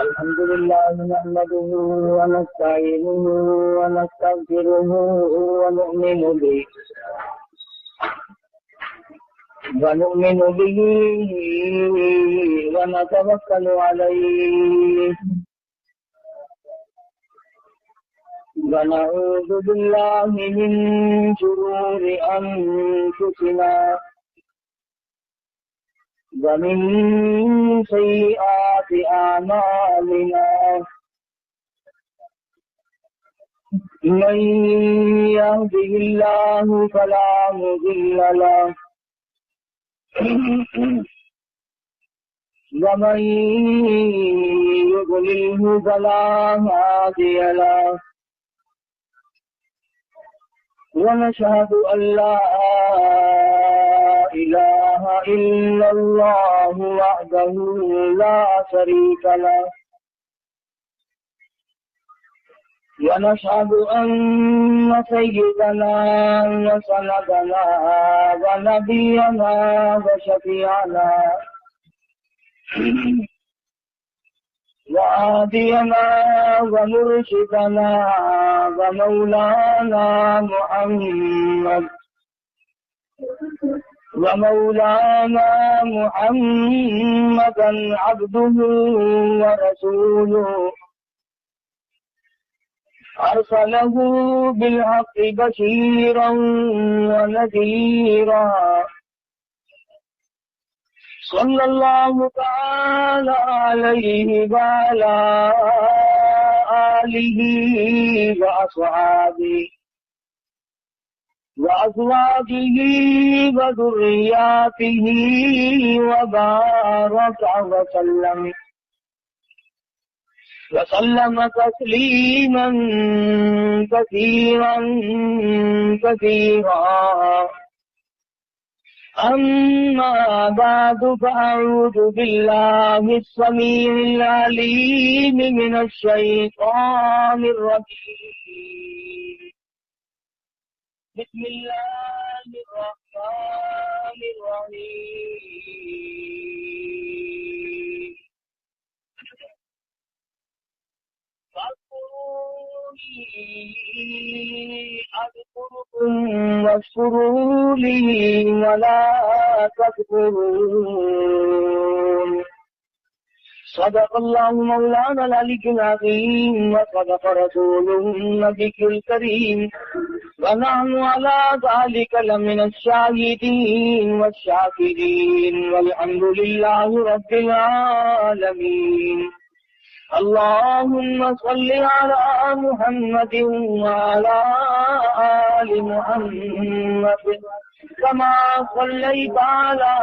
الحمد لله نحمده ونستعينه ونستغفره ونؤمن به ونتوكل عليه ونعوذ بالله من شرور أنفسنا ومن سيئات أعمالنا من يهده الله فلا مضل له ومن يضلله فلا هادي له ونشهد أن لا إله إلا الله وحده لا شريك له ونشهد أن سيدنا وسندنا ونبينا وشفيعنا وهادينا ومرشدنا ومولانا محمدا عبده ورسوله أرسله بالحق بشيرا ونذيرا صلى الله تعالى عليه وعلى آله وأزواجه وذرياته وبارك وسلم تسليما كثيرا أما بعد فأعوذ بالله السميع العليم من الشيطان الرجيم بسم الله الرحمن الرحيم فاذكروني أذكركم واشكروا لي ولا تكفرون صدق الله مولانا العلي العظيم وصدق رسوله النبي الكريم ونحن على ذلك لمن الشاهدين والشاكرين والحمد لله رب العالمين اللهم صل على محمد وعلى آل محمد كما صليت على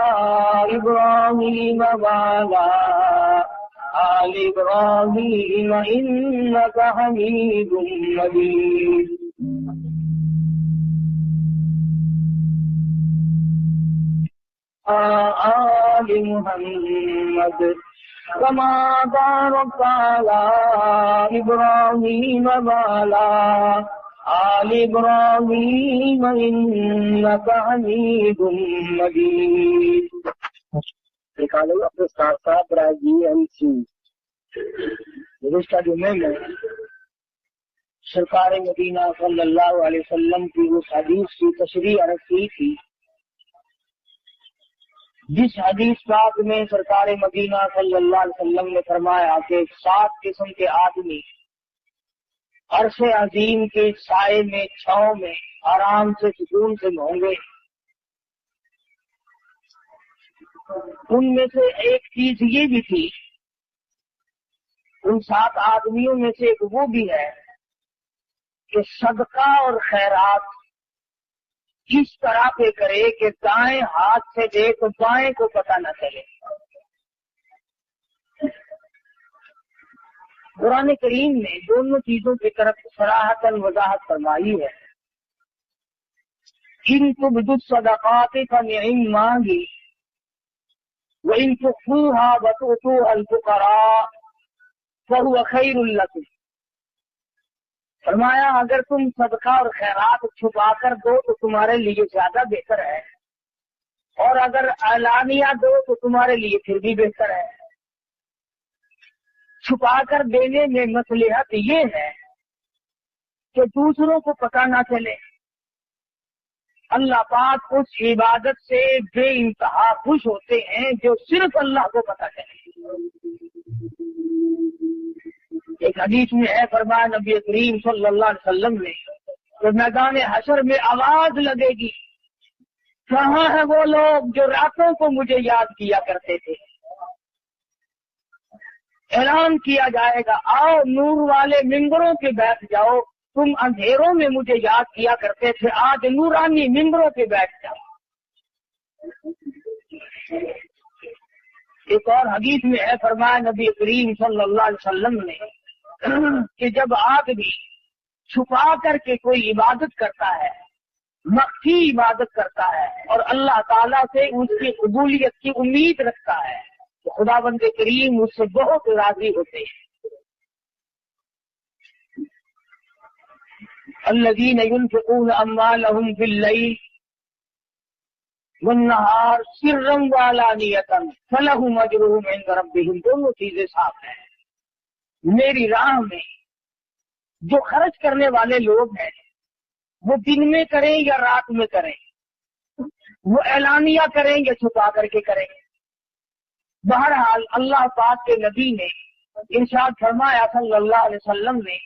إبراهيم وعلى آل إبراهيم إنك حميد مجيد آل محمد كما باركت على إبراهيم وعلى آل إبراهيم إنك حميد مجيد. نکالو اپنے ساتھ ساتھ راجی MC گزشتہ جمعے میں سرکار مدینہ صلی اللہ علیہ وسلم کی اس حدیث کی تشریح عرض کی تھی جس حدیث پاک میں سرکار مدینہ صلی اللہ علیہ وسلم نے فرمایا کہ 7 قسم کے آدمی عرش عظیم کے سائے میں چھاؤں میں آرام سے سکون سے ہوں گے. ان میں سے ایک چیز یہ بھی تھی، ان 7 آدمیوں میں سے ایک وہ بھی ہے کہ صدقہ اور خیرات اس طرح پہ کرے کہ دائیں ہاتھ سے دے تو بائیں کو پتہ نہ چلے. قرآن کریم نے دونوں چیزوں کی طرف صراحتاً وضاحت فرمائی ہے. ان تبدوا الصدقات فنعما ہی وَإِن تُخْفُوهَا وَتُؤْتُوهَا الْفُقَرَاءَ فَهُوَ خَيْرٌ لَكُمْ. فرمایا اگر تم صدقہ اور خیرات چھپا کر دو تو تمہارے لیے زیادہ بہتر ہے، اور اگر اعلانیہ دو تو تمہارے لیے پھر بھی بہتر ہے. छुपा कर देने में मसलहत ये है कि दूसरों को पता ना चले। अल्लाह पाक उस इबादत से बेइंतहा खुश होते हैं जो सिर्फ अल्लाह को पता चले। एक हदीस में है, फरमाया नबी करीम सल्लल्लाहु अलैहि वसल्लम ने, तो मैदान हशर में आवाज लगेगी, कहाँ है वो लोग जो रातों को मुझे याद किया करते थे। ऐलान किया जाएगा, आओ नूर वाले मिंबरों पे बैठ जाओ, तुम अंधेरों में मुझे याद किया करते थे, आज नूरानी मिंबरों पे बैठ जाओ। एक और हदीस में है, फरमाया नबी करीम सल्लल्लाहु अलैहि वसल्लम ने कि जब आदमी छुपा करके कोई इबादत करता है, मख्फी इबादत करता है और अल्लाह ताला से उसकी कबूलियत की उम्मीद रखता है, तो खुदावंद करीम उससे बहुत राजी होते हैं। अल्लज़ीना युनफ़िक़ूना अम्वालहुम बिल-लैल वन्नहार सिर्रन व अलानियतन फलहुम अजरुहुम इंद रब्बिहिम। दोनों चीजें साफ हैं। मेरी राह में जो खर्च करने वाले लोग हैं, वो दिन में करें या रात में करें, वो ऐलानिया करें या छुपा करके करें, बहरहाल अल्लाह पाक के नबी ने इरशाद फरमाया सल्लल्लाहु अलैहि वसल्लम ने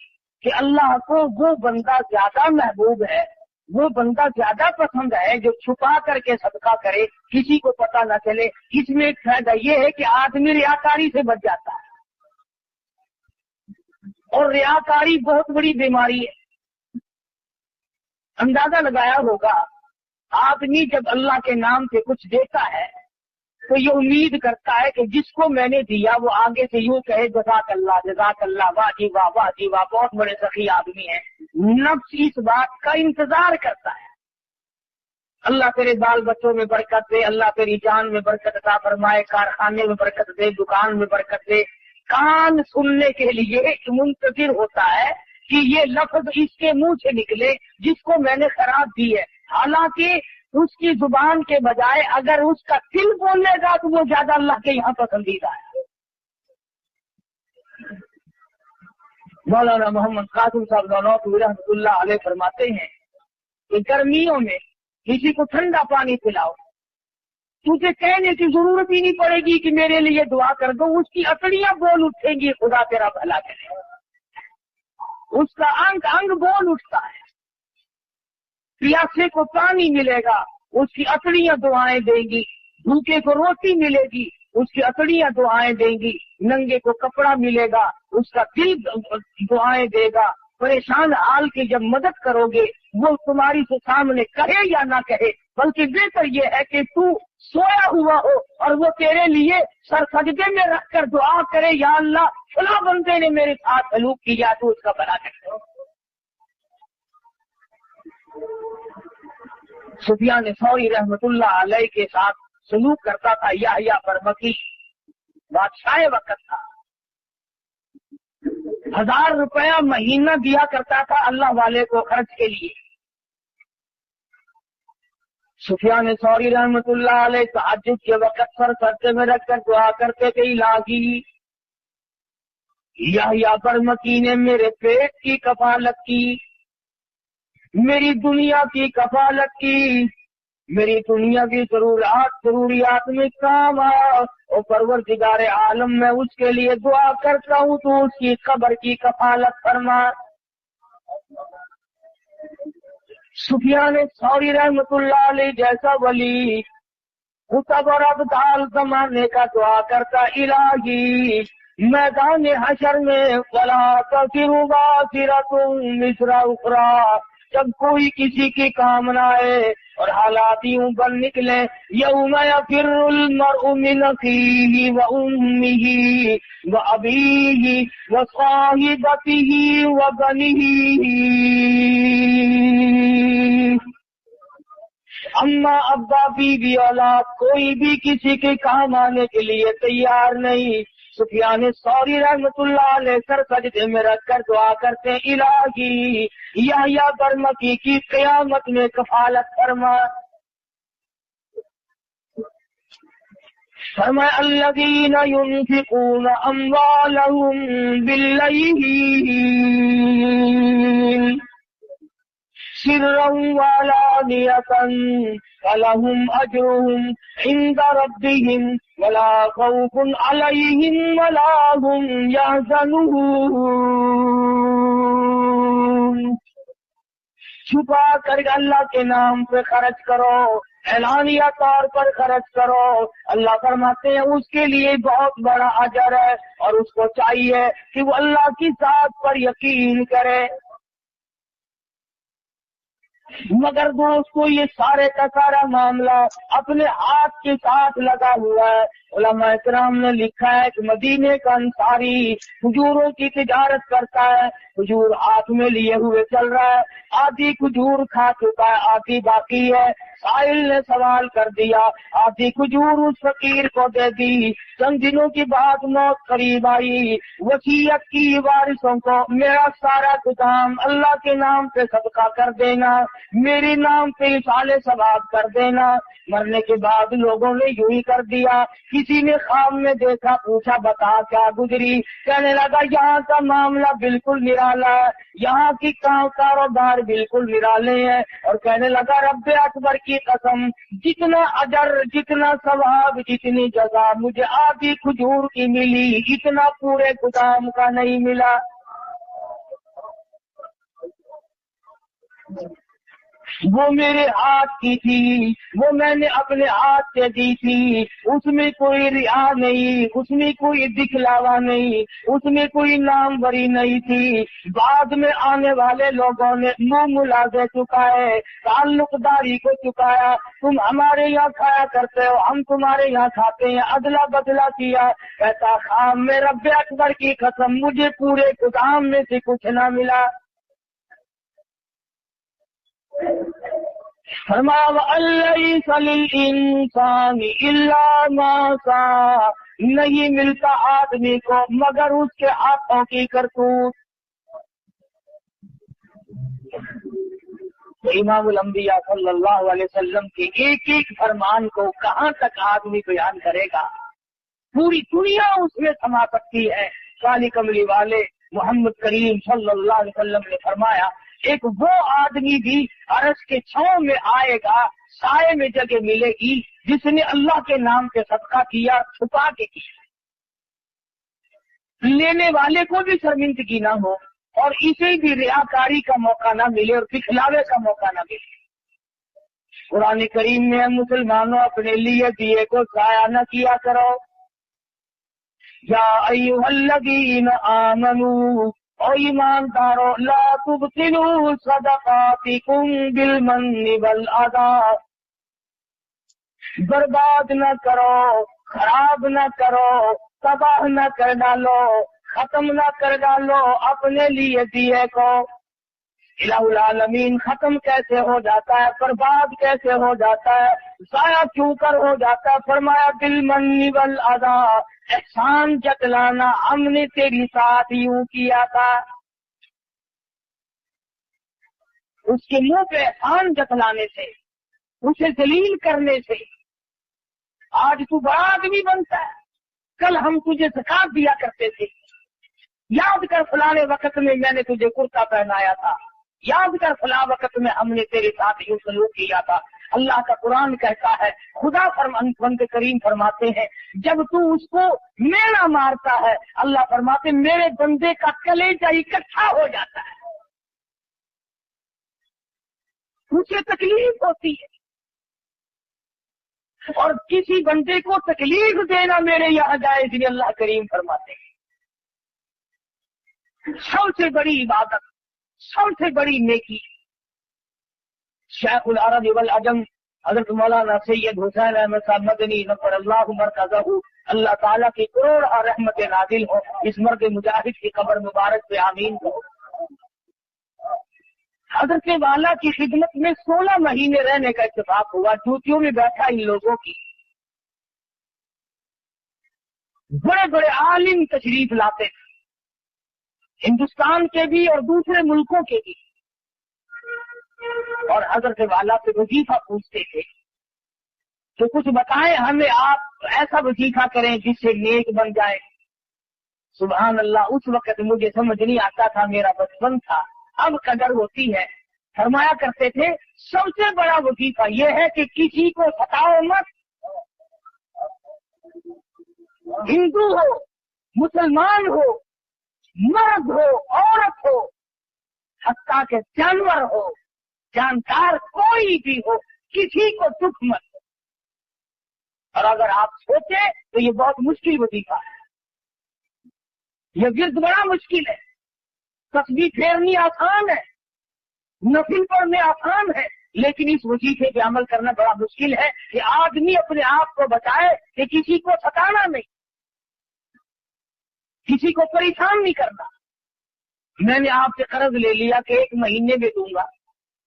कि अल्लाह को वो बंदा ज्यादा महबूब है, वो बंदा ज्यादा पसंद है जो छुपा करके सदका करे, किसी को पता न चले। इसमें एक फायदा ये है कि आदमी रियाकारी से बच जाता है, और रियाकारी बहुत बड़ी बीमारी है। अंदाजा लगाया होगा, आदमी जब अल्लाह के नाम से कुछ देता है तो ये उम्मीद करता है कि जिसको मैंने दिया वो आगे से यूं कहे जज़ाकल्लाह जज़ाकल्लाह, वाह जी वाह, वाह जी वाह, बहुत बड़े सखी आदमी है। नफ्स इस बात का इंतजार करता है, अल्लाह तेरे बाल बच्चों में बरकत दे, अल्लाह तेरी जान में बरकत अता फरमाए, कारखाने में बरकत दे, दुकान में बरकत दे। कान सुनने के लिए मुंतजिर होता है कि ये लफ्ज इसके मुंह से निकले जिसको मैंने खराब दी है, हालांकि उसकी जुबान के बजाय अगर उसका दिल बोलेगा तो वो ज्यादा अल्लाह के यहाँ पसंदीदा है। मौलाना मोहम्मद कासिम साहब नौनौतवी रहमतुल्लाह अलैह फरमाते हैं कि गर्मियों में किसी को ठंडा पानी पिलाओ, तुझे कहने की जरूरत ही नहीं पड़ेगी कि मेरे लिए दुआ कर दो, उसकी अकड़ियां बोल उठेंगी, खुदा तेरा भला करे, उसका अंग अंग बोल उठता है। प्यासे को पानी मिलेगा, उसकी अकड़ियां दुआएं देंगी, भूखे को रोटी मिलेगी, उसकी अकड़ियां दुआएं देंगी, नंगे को कपड़ा मिलेगा, उसका दिल दुआएं देगा। परेशान हाल की जब मदद करोगे वो तुम्हारी से सामने कहे या ना कहे, बल्कि बेहतर ये है कि तू सोया हुआ हो और वो तेरे लिए सर सजदे में रखकर दुआ करे, या अल्लाह फला बंदे ने मेरे साथ सलूक किया तो उसका भला कर। सुफियान सौरी रहमतुल्लाह अलैह के साथ सलूक करता था याहया बरमकी, बादशाह वक्त था। 1000 रुपया महीना दिया करता था अल्लाह वाले को खर्च के लिए। सुफियान सौरी रहमतुल्लाह अलैह तहज्जुद के वक्त सर सजदे में रखकर दुआ करते थे, इलाही याहया बरमकी ने मेरे पेट की कफालत की, मेरी दुनिया की कफालत की, मेरी दुनिया की जरूरियात में काम आ, और परवरदिगारे आलम में उसके लिए दुआ करता हूँ तो उसकी कब्र की कफालत फरमा। सुफियान सौरी रहमतुल्लाह अलैह जैसा वली खुतब और अब्दाल जमाने का दुआ करता, इलाही मैदान हशर में वला तसिरु वासिरतुम मिस्रा उखरा, जब कोई किसी की कामना है और हालात यूं बन निकले, यौम यफिरुल मरउ मिन अखीही व उम्मिही व अबीही व साहिबतिही व बनिही, अम्मा अब्बा बीवी औलाद कोई भी किसी के काम आने के लिए तैयार नहीं। सुफियान सौरी रहमतुल्लाह अलैह सर सजदे में रखकर दुआ करते हैं, इलाही याहया बरमकी की क़यामत में कफालत फरमा। فرمایا الذین ينفقون اموالهم باللیل سرا وعلانیۃ فلهم اجرهم عند ربهم ولا خوف علیہم ولا هم يحزنون۔ چھپا کر اللہ کے نام پہ خرچ کرو، اعلانیہ طور پر خرچ کرو۔ اللہ فرماتے ہیں اس کے لیے بہت بڑا اجر ہے، اور اس کو چاہیے کہ وہ اللہ کی ذات پر یقین کرے۔ مگر دوستو یہ سارے کا سارا معاملہ اپنے ہاتھ کے ساتھ لگا ہوا ہے۔ علماء اکرام نے لکھا ہے کہ مدینے کا انصاری کھجوروں کی تجارت کرتا ہے، کھجور ہاتھ میں لیے ہوئے چل رہا ہے، آدھی کھجور کھا چکا ہے، آدھی باقی ہے۔ سائل نے سوال کر دیا، آدھی کھجور اس فقیر کو دے دی۔ چند دنوں کی بعد موت قریب آئی، وصیت کی وارثوں کو میرا سارا گدام اللہ کے نام پہ صدقہ کر دینا، میرے نام پہ اصال ثواب کر دینا۔ مرنے کے بعد لوگوں نے یوں ہی کر دیا۔ کسی نے خواب میں دیکھا، پوچھا بتا کیا گزری، کہنے لگا یہاں کا معاملہ بالکل نرالا ہے، یہاں کی کاروبار بالکل نرالے ہیں، اور کہنے لگا رب اکبر کی قسم جتنا اجر، جتنا ثواب، جتنی جزا مجھے آدھی کھجور کی ملی اتنا پورے گدام کا نہیں ملا۔ وہ میرے ہاتھ کی تھی، وہ میں نے اپنے ہاتھ سے دی تھی، اس میں کوئی ریا نہیں، اس میں کوئی دکھلاوا نہیں، اس میں کوئی نام بری نہیں تھی۔ بعد میں آنے والے لوگوں نے منہ ملازے چکائے، تعلق داری کو چکایا، تم ہمارے یہاں کھایا کرتے ہو، ہم تمہارے یہاں کھاتے ہیں، ادلا بدلا کیا۔ کہتا خام میں رب اکبر کی قسم مجھے پورے گدام میں سے کچھ نہ ملا۔ فرمایا وَأَلَّيْسَ لِلْإِنسَانِ إِلَّا مَا سَعَىٰ، نہیں ملتا آدمی کو مگر اس کے ہاتھوں کی کرتوت۔ امام الانبیاء صلی اللہ علیہ وسلم کے ایک ایک فرمان کو کہاں تک آدمی بیان کرے گا، پوری دنیا اس میں سما سکتی ہے۔ کالی کملی والے محمد کریم صلی اللہ علیہ وسلم نے فرمایا ایک وہ آدمی بھی عرش کے چھاؤں میں آئے گا، سائے میں جگہ ملے گی، جس نے اللہ کے نام پہ صدقہ کیا، چھپا کے کیا، لینے والے کو بھی شرمندگی نہ ہو اور اسے بھی ریاکاری کا موقع نہ ملے اور دکھلاوے کا موقع نہ ملے۔ قرآن کریم میں مسلمانوں اپنے لیے دیے کو ضائع نہ کیا کرو۔ یا ایھا الذین آمنوا، او ایماندارو، لا تبطلوا صدقاتکم بالمن والأذى، برباد نہ کرو، خراب نہ کرو، تباہ نہ کر ڈالو، ختم نہ کر ڈالو اپنے لیے دیے کو۔ الہ العالمین ختم کیسے ہو جاتا ہے، برباد کیسے ہو جاتا ہے، ضائع کیوں کر ہو جاتا ہے؟ فرمایا بالمن والأذى، احسان جتلانا، ہم نے تیری ساتھ یوں کیا تھا۔ اس کے منہ پہ احسان جتلانے سے، اسے ذلیل کرنے سے آج تو بڑا آدمی بنتا ہے۔ کل ہم تجھے زکات دیا کرتے تھے، یاد کر فلاں وقت میں نے تجھے کرتا پہنایا تھا، یاد کر فلاں وقت میں ہم نے تیرے ساتھ یوں سلوک کیا تھا۔ اللہ کا قرآن کہتا ہے، خدا بند کریم فرماتے ہیں جب تو اس کو مینا مارتا ہے، اللہ فرماتے میرے بندے کا کلیجہ اکٹھا ہو جاتا ہے، اسے تکلیف ہوتی ہے، اور کسی بندے کو تکلیف دینا میرے یہاں جائز نہیں، اللہ کریم فرماتے ہیں۔ سب سے بڑی عبادت، سب سے بڑی نیکی، شیخ العرب والعجم حضرت مولانا سید حسین احمد صاحب مدنی نفر اللہ مرکزہ، اللہ تعالیٰ کی کروڑ اور رحمت نازل ہو اس مرد مجاہد کی قبر مبارک پہ، آمین ہو۔ حضرت والا کی خدمت میں 16 مہینے رہنے کا اتفاق ہوا، جوتیوں میں بیٹھا ان لوگوں کی، بڑے بڑے عالم تشریف لاتے تھے، ہندوستان کے بھی اور دوسرے ملکوں کے بھی، اور حضرت والا سے وظیفہ پوچھتے تھے۔ तो कुछ बताएं हमें, आप ऐसा वजीफा करें जिससे नेक बन जाए। सुभान अल्लाह, उस वक्त मुझे समझ नहीं आता था, मेरा बचपन था, अब कदर होती है। फरमाया करते थे सबसे बड़ा वजीफा यह है कि किसी को सताओ मत, हिंदू हो, मुसलमान हो, मर्द हो, औरत हो, हत्ता के जानवर हो, जानकार कोई भी हो, किसी को दुख मत। और अगर आप सोचे तो ये बहुत मुश्किल वजीफा है, यह विर्द बड़ा मुश्किल है। तस्बीह फेरनी आसान है, नफिल पढ़ने आसान है, लेकिन इस वजीफे पे अमल करना बड़ा मुश्किल है कि आदमी अपने आप को बचाए कि किसी को सताना नहीं, किसी को परेशान नहीं करना। मैंने आपसे कर्ज ले लिया कि 1 महीने में दूंगा,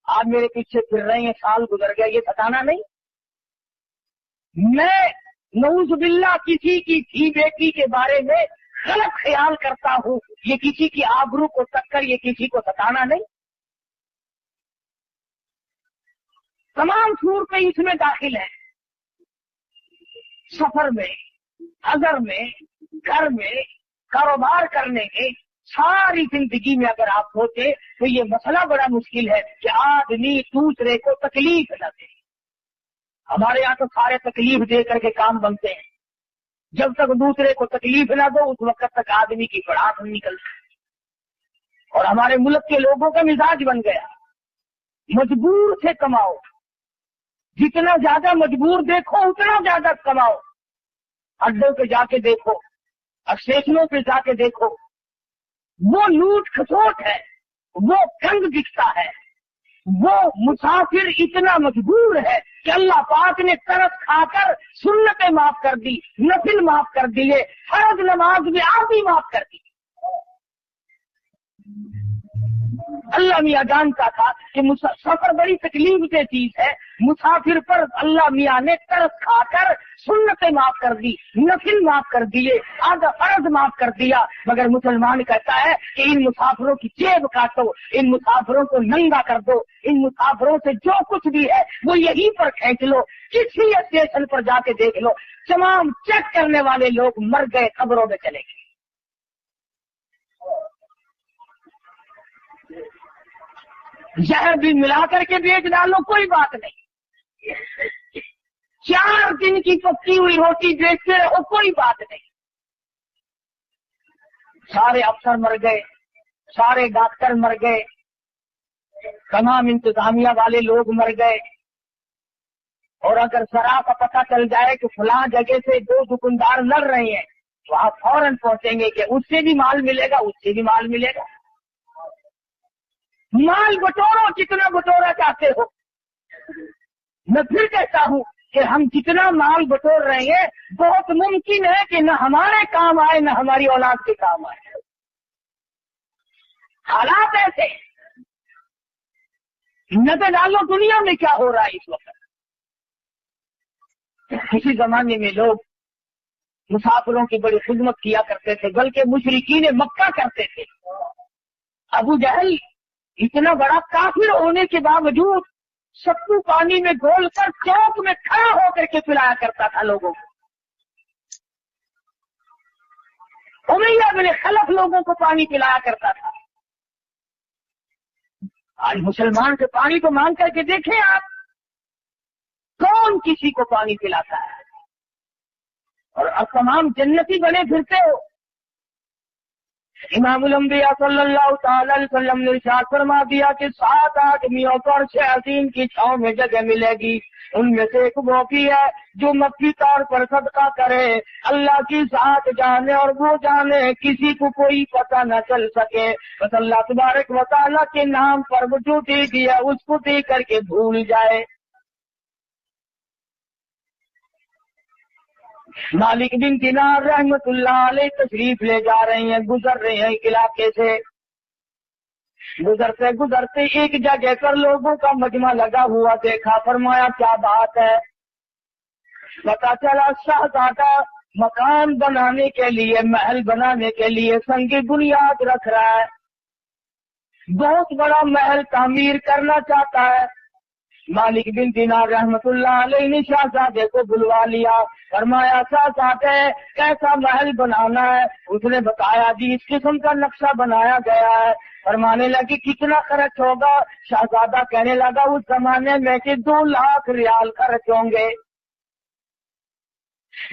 आप मेरे पीछे फिर रहे हैं, साल गुजर गया, ये सताना नहीं। मैं नऊज़ बिल्लाह किसी की थी बेटी के बारे में गलत ख्याल करता हूँ, ये किसी की आबरू को टक्कर, ये किसी को सताना नहीं। तमाम सूरतें इसमें दाखिल है। सफर में, अगर में, घर में, कारोबार करने में, सारी जिंदगी में अगर आप सोचे तो ये मसला बड़ा मुश्किल है कि आदमी दूसरे को तकलीफ न दे। हमारे यहाँ तो सारे तकलीफ दे करके काम बनते हैं। जब तक दूसरे को तकलीफ ना दो उस वक्त तक आदमी की पड़ास नहीं निकलती। और हमारे मुल्क के लोगों का मिजाज बन गया, मजबूर से कमाओ, जितना ज्यादा मजबूर देखो उतना ज्यादा कमाओ। अड्डों पे जाके देखो, स्टेशनों पे जाके देखो, वो लूट खसोट है, वो गंद दिखता है। वो मुसाफिर इतना मजबूर है कि अल्लाह पाक ने तरस खाकर सुन्नतें माफ कर दी, नफिल माफ कर दिए, फर्ज नमाज में आधी माफ कर दी। अल्लाह मियाँ जानता था कि सफर बड़ी तकलीफ की चीज है, मुसाफिर पर अल्लाह मियाँ ने तरस खाकर सुन्नतें माफ कर दी, नफिल माफ कर दिए, आधा फर्ज माफ कर दिया। मगर मुसलमान कहता है कि इन मुसाफिरों की जेब काटो, इन मुसाफिरों को नंगा कर दो, इन मुसाफिरों से जो कुछ भी है वो यहीं पर खींच लो, किसी स्टेशन पर जाके देख लो, तमाम चेक करने वाले लोग मर गए, कब्रों में चले गए। जहर भी मिला करके बेच डालो, कोई बात नहीं। 4 दिन की पकी हुई रोटी बेचते रहो, कोई बात नहीं। सारे अफसर मर गए, सारे डॉक्टर मर गए, तमाम इंतजामिया वाले लोग मर गए। और अगर जरा का पता चल जाए कि फलां जगह से 2 दुकानदार लड़ रहे हैं तो आप फौरन पहुंचेंगे कि उससे भी माल मिलेगा, उससे भी माल मिलेगा। माल बटोरो, जितना बटोरा चाहते हो। मैं फिर कहता हूं कि हम जितना माल बटोर रहे हैं बहुत मुमकिन है कि न हमारे काम आए न हमारी औलाद के काम आए। हालात ऐसे। नजर डालो दुनिया में क्या हो रहा है इस वक्त। किसी जमाने में लोग मुसाफिरों की बड़ी खिदमत किया करते थे, बल्कि मुशरिकीन मक्का करते थे। अबू जहल इतना बड़ा काफिर होने के बावजूद सत्तू पानी में घोलकर चौक में खड़ा होकर के पिलाया करता था लोगों को। उमैया बिन खलफ लोगों को पानी पिलाया करता था। आज मुसलमान से पानी को मांग करके देखें आप, कौन किसी को पानी पिलाता है। और अब तमाम जन्नती बने फिरते हो। इमामुल अंबिया सल्लल्लाहु तआला अलैहि वसल्लम ने इरशाद फरमा दिया कि 7 आदमियों को अर्श अज़ीम की छांव में जगह मिलेगी। उनमें से एक वो भी है जो मक्की तौर पर सदका करे। अल्लाह की जात जाने और वो जाने, किसी को कोई पता न चल सके, बस अल्लाह तबारक व तआला के नाम पर वो जो दे दिया उसको दे करके भूल जाए। मालिक बिन दिनार रहमतुल्लाह अलैह तशरीफ ले जा रहे हैं, गुजर रहे हैं एक इलाके से। गुजरते गुजरते एक जगह पर लोगों का मजमा लगा हुआ देखा। फरमाया क्या बात है। पता चला शाहजादा मकान बनाने के लिए, महल बनाने के लिए संगी बुनियाद रख रहा है। बहुत बड़ा महल तामीर करना चाहता है। मालिक बिन दिनार रहमतुल्लाह अलैहि ने शहजादे को बुलवा लिया, फरमाया शहजादे कैसा महल बनाना है? उसने बताया जी इस किस्म का नक्शा बनाया गया है। फरमाने लगी कितना खर्च होगा? शहजादा कहने लगा उस जमाने में कि 2 लाख रियाल खर्च होंगे।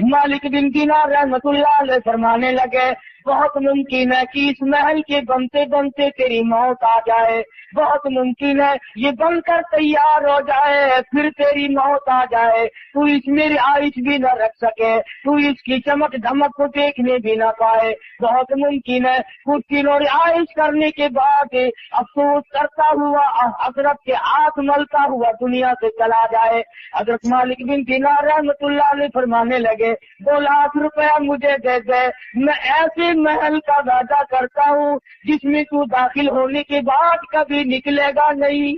मालिक बिन दिनार रहमतुल्लाह अलैहि फरमाने लगे बहुत मुमकिन है कि इस महल के बनते बनते तेरी मौत आ जाए, बहुत मुमकिन है ये बनकर तैयार हो जाए फिर तेरी मौत आ जाए, तू इसमें आयुष भी न रख सके, तू इसकी चमक धमक को देखने भी न पाए, बहुत मुमकिन है कुछ दिनों आयुष करने के बाद अफसोस करता हुआ हजरत के हाथ मलता हुआ दुनिया से चला जाए। हजरत मालिक बिन दिनार रहमतुल्लाह अलैहि फरमाने लगे 2 लाख रुपया मुझे दे दे, मैं ऐसे महल का वादा करता हूँ जिसमें तू दाखिल होने के बाद कभी निकलेगा नहीं।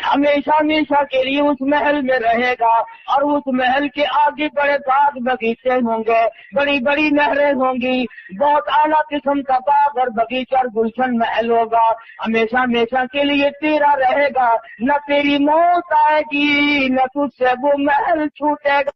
हमेशा हमेशा के लिए उस महल में रहेगा और उस महल के आगे बड़े बाग बगीचे होंगे, बड़ी बड़ी नहरें होंगी, बहुत आला किस्म का बाग और बगीचा और गुलशन महल होगा, हमेशा हमेशा के लिए तेरा रहेगा, न तेरी मौत आएगी न तुझसे वो महल छूटेगा।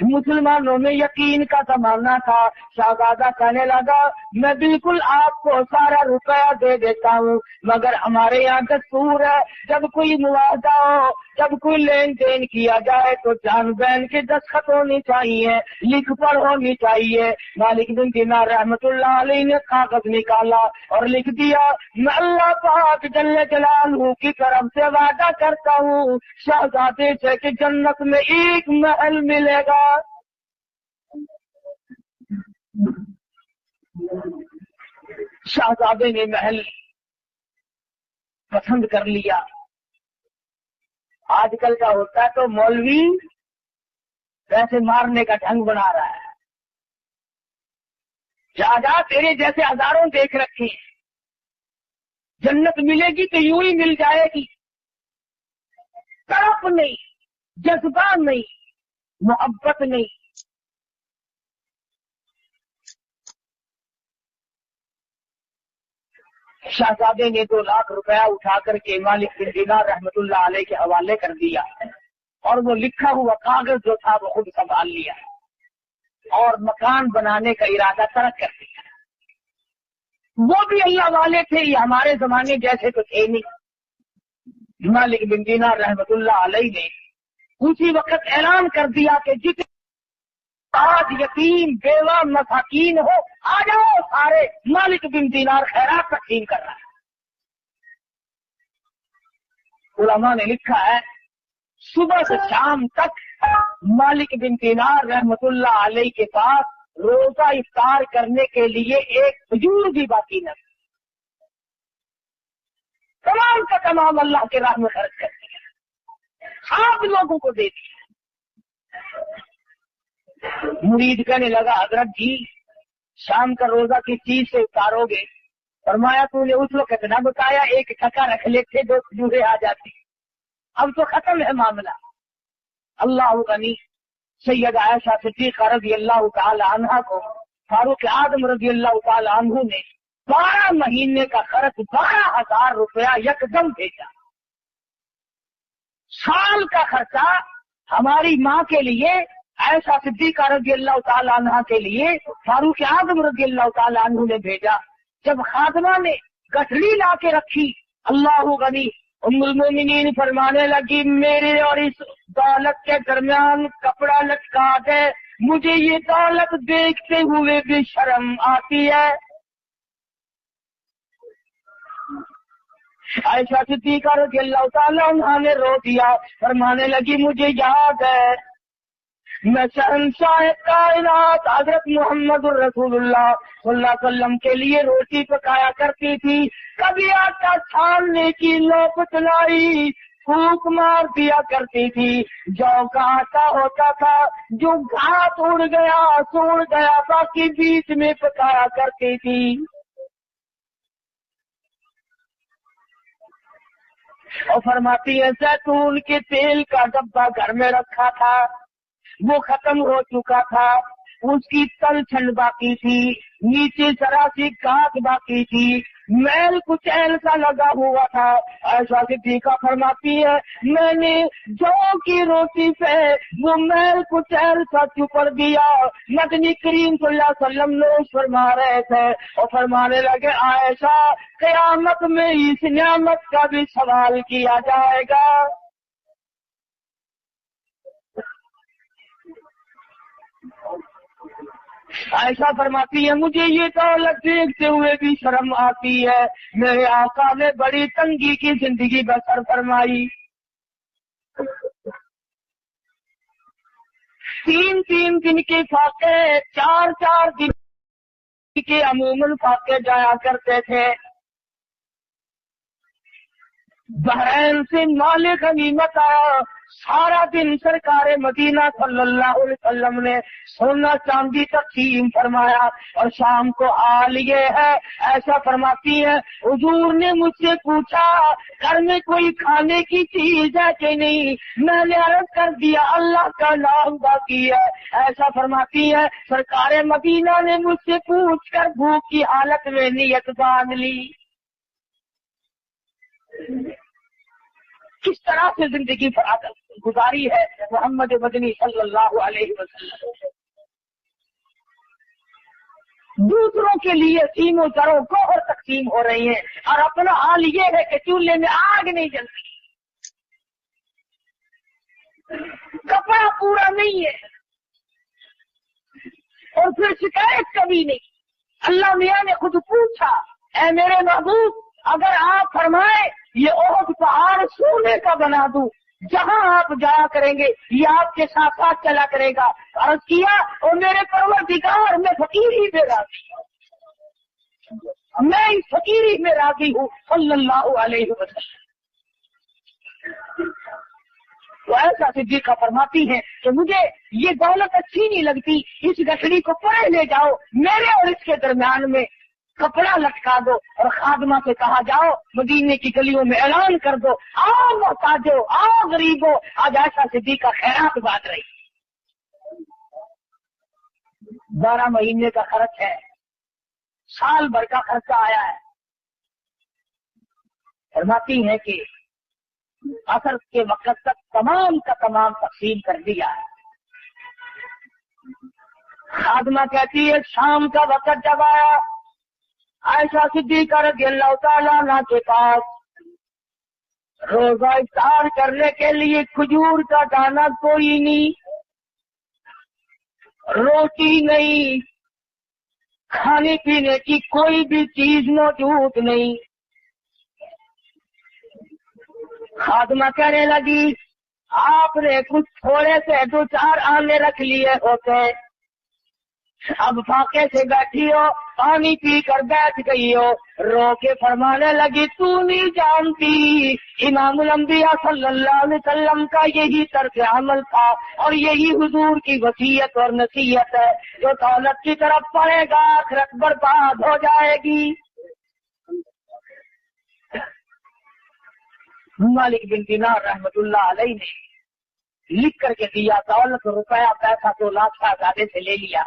मुसलमानों में यकीन का जमाना था। शहजादा कहने लगा मैं बिल्कुल आपको सारा रुपया दे देता हूँ, मगर हमारे यहाँ दस्तूर है जब कोई मुआवजा हो, जब कोई लेन देन किया जाए तो जान बहन के दस्तखत होनी चाहिए, लिख पढ़ होनी चाहिए। मालिक बिन दिनार रहमतुल्लाह अलैहि ने कागज निकाला और लिख दिया मैं अल्लाह पाक जल्ले जलालहू की तरफ से वादा करता हूँ शहजादे से कि जन्नत में एक महल मिलेगा। शहजादे ने महल पसंद कर लिया। आजकल का होता है तो मौलवी पैसे मारने का ढंग बना रहा है। जा तेरे जैसे हजारों देख रखे हैं, जन्नत मिलेगी तो यूं ही मिल जाएगी, तड़प नहीं, जज्बा नहीं, मोहब्बत नहीं। शहजादे ने 2 लाख रुपया उठा करके मालिक बिन दिनार रहमतुल्लाह अलैहि के हवाले कर दिया और वो लिखा हुआ कागज जो था वो खुद संभाल लिया और मकान बनाने का इरादा तर्क कर दिया। वो भी अल्लाह वाले थे, ये हमारे जमाने जैसे तो थे नहीं। मालिक बिन दिनार रहमतुल्लाह अलैहि ने उसी वक्त ऐलान कर दिया कि जितने आज यतीम बेवा मसाकीन हो आ जाओ सारे, मालिक बिन दिनार खैरात तकसीम कर रहा है। उलमा ने लिखा है सुबह से शाम तक मालिक बिन दिनार रहमतुल्लाह अलैहि के पास रोजा इफ्तार करने के लिए एक खजूर भी बाकी न, तमाम का तमाम अल्लाह के राह में खर्च कर दिया, आप लोगों को दे दिया। मुरीद कहने लगा हजरत जी शाम का रोजा किस चीज से उतारोगे? फरमाया तूने उस वक्त न बताया, एक टका रख लेते 2 खजूरें आ जाती, अब तो खत्म है मामला। अल्लाह गनी सैयद आयशा सिद्दीक़ा रज़ी अल्लाह तआला अन्हा को फारूक आज़म रज़ी अल्लाह तआला अन्हु ने 12 महीने का खर्च 12,000 रुपया यकदम भेजा। साल का खर्चा हमारी माँ के लिए आयशा सिद्दीक़ा रज़ी अल्लाह तआला अन्हा के लिए फारूक आज़म रज़ी अल्लाह तआला अन्हु ने भेजा। जब खादमा ने गठरी ला के रखी, अल्लाह गनी उम्मुल मोमिनीन फरमाने लगी मेरे और इस दौलत के दरमियान कपड़ा लटका दे, मुझे ये दौलत देखते हुए भी शर्म आती है। आयशा सिद्दीक़ा रज़ी अल्लाह तआला अन्हा ने रो दिया, फरमाने लगी मुझे याद है मैं शहंशाह कायनात हजरत मोहम्मद रसूलुल्लाह सल्लल्लाहु अलैहि वसल्लम के लिए रोटी पकाया करती थी, कभी आटा छानने की नौबत लाई फूंक मार दिया करती थी, जौ का आटा होता था जो घास उड़ गया बाकी बीच में पकाया करती थी। और फरमाती है जैतून के तेल का डब्बा घर में रखा था, वो खत्म हो चुका था, उसकी तलछन बाकी थी, नीचे जरा सी गांठ बाकी थी, मैल कुचैल सा लगा हुआ था। ऐसा सिद्दीक़ा फरमाती है मैंने जौ की रोटी पे वो मैल कुचैल सा चुपड़ दिया। नबी करीम सल्लल्लाहु अलैहि वसल्लम ने फरमा रहे थे और फरमाने लगे आयशा क़यामत में इस नियामत का भी सवाल किया जाएगा। आयशा फरमाती है मुझे ये दौलत देखते हुए भी शर्म आती है। मेरे आका ने बड़ी तंगी की जिंदगी बसर फरमाई। 3-3 दिन के फाके, 4-4 दिन के अमूमन फाके जाया करते थे। बहरैन से माल गनीमत आया, सारा दिन सरकार मदीना सल्लल्लाहु अलैहि वसल्लम ने सोना चांदी तक़सीम फरमाया। और शाम को हाल ये है, ऐसा फरमाती है हुजूर ने मुझसे पूछा घर में कोई खाने की चीज है कि नहीं, मैंने अर्ज कर दिया अल्लाह का नाम बाकी है। ऐसा फरमाती है सरकार मदीना ने मुझसे पूछ कर भूख की हालत में नियत बांध ली। किस तरह से जिंदगी गुजारी है मोहम्मद मदनी सल्लल्लाहु अलैहि वसल्लम। दूसरों के लिए सीमों जरों गोहर तकसीम हो रही है और अपना हाल ये है कि चूल्हे में आग नहीं जल रही, कपड़ा पूरा नहीं है और फिर शिकायत कभी नहीं। अल्लाह मियां ने खुद पूछा ऐ मेरे महबूब अगर आप फरमाए ये ओहद पहाड़ सोने का बना दूं, जहां आप जाया करेंगे ये आपके साथ साथ चला करेगा। अर्ज किया और मेरे परवरदिगार मैं फकीरी में राजी हूं, मैं इस फकीरी में राजी हूं सल्लल्लाहु अलैहि वसल्लम। तो ऐसा सिद्दीक़ा फरमाती है कि मुझे ये दौलत अच्छी नहीं लगती, इस गठड़ी को परे ले जाओ, मेरे और इसके दरमियान में कपड़ा लटका दो और खादमा से कहा जाओ मदीने की गलियों में ऐलान कर दो आओ मोहताजो आओ गरीबो, आज ऐसा सिद्दीक़ा खैरात बांट रही। 12 महीने का खर्च है, साल भर का खर्चा आया है। फरमाती है कि असर के वक्त तक तमाम का तमाम तकसीम कर दिया है। खादमा कहती है शाम का वक्त जब आया आयशा सिद्दीक़ा रज़ियल्लाहु ताला अन्हा के पास रोजा इफ्तार करने के लिए खजूर का दाना कोई नहीं, रोटी नहीं, खाने पीने की कोई भी चीज मौजूद नहीं। खादमा कहने लगी आपने कुछ थोड़े से 2-4 आने रख लिए होते, अब फाके से बैठी हो पानी पी कर बैठ गई हो। रो के फरमाने लगी तू नहीं जानती इमामुल अंबिया सल्लल्लाहु अलैहि वसल्लम का यही तर्क अमल था और यही हुजूर की वसीयत और नसीहत है, जो दौलत की तरफ पड़ेगा आखिरत बर्बाद हो जाएगी। मालिक बिन दिनार रहमतुल्लाह अलैहि ने लिख करके दिया, दौलत रुपया पैसा तो लाख साहबजादे से ले लिया,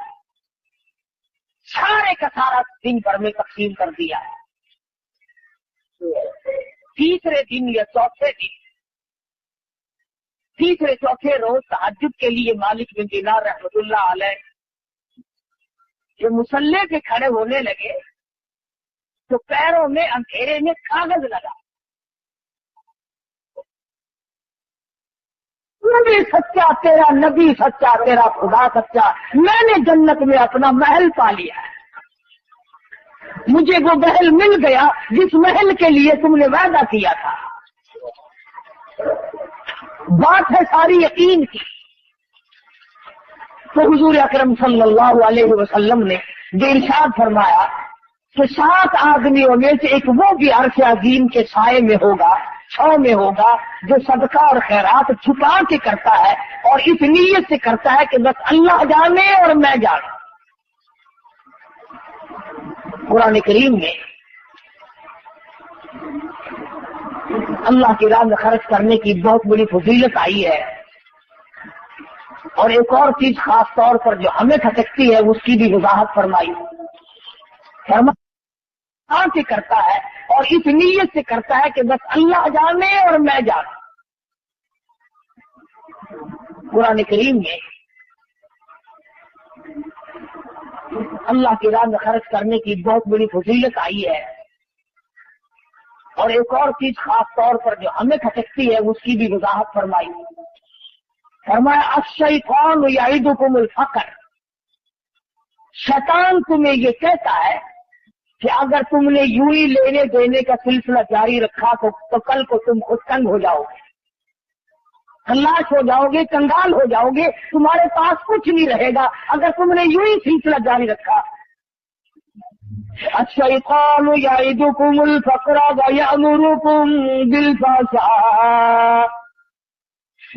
सारे का सारा दिन भर में तकसीम कर दिया। तीसरे दिन या तीसरे चौथे रोज तहज्जुद के लिए मालिक बिन दिनार रहमतुल्लाह अलैह जो मुसल्ले पे खड़े होने लगे तो पैरों में अंधेरे में कागज लगा, नबी सच्चा तेरा नबी सच्चा तेरा खुदा सच्चा, मैंने जन्नत में अपना महल पा लिया है, मुझे वो महल मिल गया जिस महल के लिए तुमने वादा किया था। बात है सारी यकीन की। तो हुजूर अकरम सल्लल्लाहु अलैहि वसल्लम ने जो इरशाद फरमाया कि 7 आदमियों में से एक वो भी अर्श अजीम के साए में होगा, छांव में होगा, जो सदका और खैरात छुपा के करता है और इस नीयत से करता है कि बस अल्लाह जाने और मैं जाने। कुरान करीम में अल्लाह की राह में खर्च करने की बहुत बड़ी फजीलत आई है। اور ایک اور چیز خاص طور پر جو ہمیں کھٹکتی ہے اس کی بھی وضاحت فرمائی. فرمایا سے کرتا ہے اور اس نیت سے کرتا ہے کہ بس اللہ جانے اور میں جانوں. قرآن کریم میں اللہ کی راہ میں خرچ کرنے کی بہت بڑی فضیلت آئی ہے. اور ایک اور چیز خاص طور پر جو ہمیں کھٹکتی ہے اس کی بھی وضاحت فرمائی. فرمایا الشیطان یعدکم الفقر. شیطان تمہیں یہ کہتا ہے کہ اگر تم نے یوں ہی لینے دینے کا سلسلہ جاری رکھا تو کل کو تم خود تنگ ہو جاؤ گے، خلاش ہو جاؤ گے، کنگال ہو جاؤ گے، تمہارے پاس کچھ نہیں رہے گا اگر تم نے یوں ہی سلسلہ جاری رکھا. الشیطان یعدکم الفقر ویأمرکم بالفحشاء.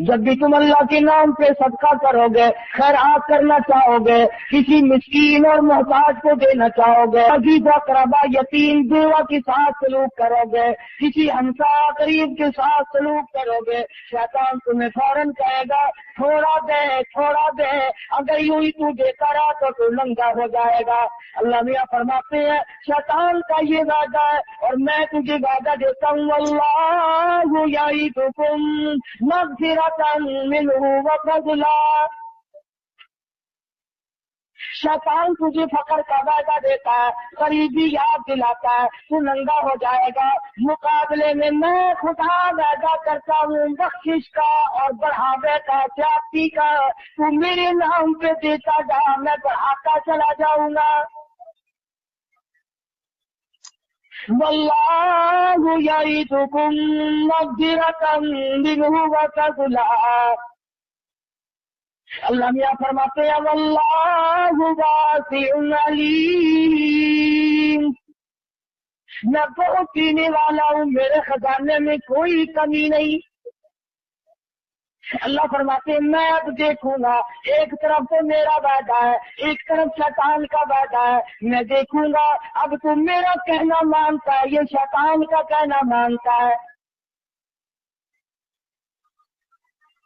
جب بھی تم اللہ کے نام پہ صدقہ کرو گے، خیرات کرنا چاہو گے، کسی مسکین اور محتاج کو دینا چاہو گے، عزیز اقربا یتیم بیوہ کے ساتھ سلوک کرو گے، کسی ہمسایہ قریب کے ساتھ سلوک کرو گے، شیطان تمہیں فوراً کہے گا تھوڑا دے تھوڑا دے، اگر یوں ہی تو دیتا رہا تو تو ننگا ہو جائے گا. اللہ میاں فرماتے ہیں شیطان کا یہ وعدہ ہے اور میں تجھے وعدہ دیتا ہوں اللہ یعدکم مغفرۃ منہ وفضلا. شیطان تجھے فقر کا وعدہ دیتا ہے، قریبی یاد دلاتا ہے، تو ننگا ہو جائے گا. مقابلے میں خدا وعدہ کرتا ہوں بخشش کا اور بڑھاوے کا، زیادتی کا. تو میرے نام پہ دیتا جا، میں بڑھاتا چلا جاؤں گا. واللہ یعدکم مغفرۃ منہ وفضلا. اللہ میاں فرماتے ہیں واللہ واسع علیم. میں بہت پینے والا ہوں، میرے خزانے میں کوئی کمی نہیں. اللہ فرماتے ہیں میں اب دیکھوں گا، ایک طرف تو میرا وعدہ ہے، ایک طرف شیطان کا وعدہ ہے. میں دیکھوں گا اب تو میرا کہنا مانتا ہے، یہ شیطان کا کہنا مانتا ہے.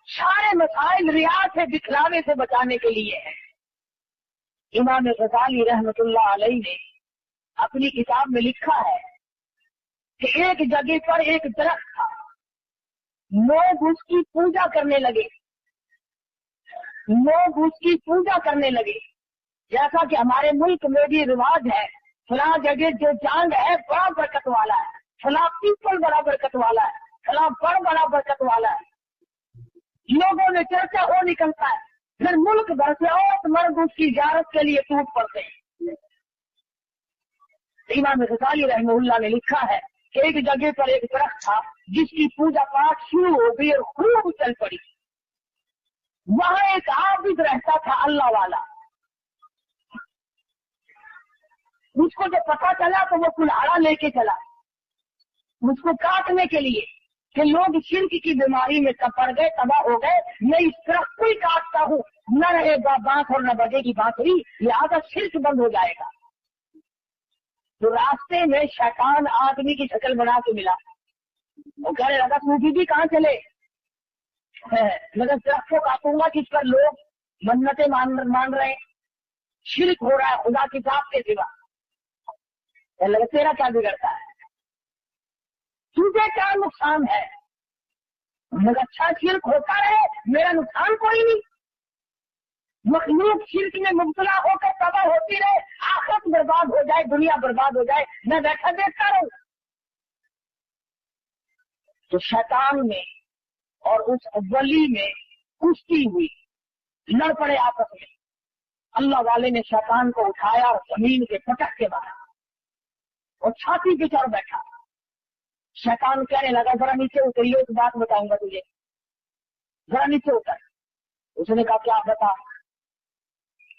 سارے مسائل ریا سے دکھلاوے سے بچانے کے لیے ہے. امام غزالی رحمت اللہ علیہ نے اپنی کتاب میں لکھا ہے کہ ایک جگہ پر ایک درخت تھا، لوگ اس کی پوجا کرنے لگے. لوگ اس کی پوجا کرنے لگے جیسا کہ ہمارے ملک میں بھی رواج ہے، فلاں جگہ جو چاند ہے بڑا برکت والا ہے، فلاں پیپل بڑا برکت والا ہے، فلاں پر بڑا برکت والا ہے. لوگوں میں چرچا ہو نکلتا ہے، پھر ملک بھر سے عورت مرد اس کی زیارت کے لیے ٹوٹ پڑتے ہیں. امام غزالی رحمہ اللہ نے لکھا ہے کہ ایک جگہ پر ایک درخت تھا جس کی پوجا پاٹ شروع ہو گئی اور خوب چل پڑی. وہاں ایک عابد رہتا تھا اللہ والا. اس کو جب پتا چلا تو وہ کلہاڑا لے کے چلا اس کو کاٹنے کے لیے کہ لوگ شرک کی بیماری میں پڑ گئے، تباہ ہو گئے. میں اس درخت کو ہی کاٹتا ہوں، نہ رہے گا بانس اور نہ بجے گی بانسری، لہٰذا شرک بند ہو جائے گا. تو راستے میں شیطان آدمی کی شکل بنا کے ملا. وہ کہنے لگا تو بھی کہاں چلے، مگر درخت کو کاٹوں گا جس پر لوگ منتیں مان رہے ہیں، شرک ہو رہا ہے خدا کی ذات کے سوا. لگا تیرا کیا بگڑتا ہے، تجھے کیا نقصان ہے، مگر اچھا شرک ہوتا رہے، میرا نقصان کوئی نہیں. مخلوق شرک میں مبتلا ہو کر تباہ ہوتی رہے، آخرت برباد ہو جائے، دنیا برباد ہو جائے، میں بیٹھا دیکھتا رہوں. تو شیطان میں اور اس ولی میں کشتی ہوئی، لڑ پڑے آپس میں. اللہ والے نے شیطان کو اٹھایا اور زمین کے پٹک کے مارا اور چھاتی پہ چڑھ بیٹھا. شیطان کہنے لگا ذرا نیچے اتریے، ایک بات بتاؤں گا تجھے، ذرا نیچے اتر. اس نے کہا کیا بتا،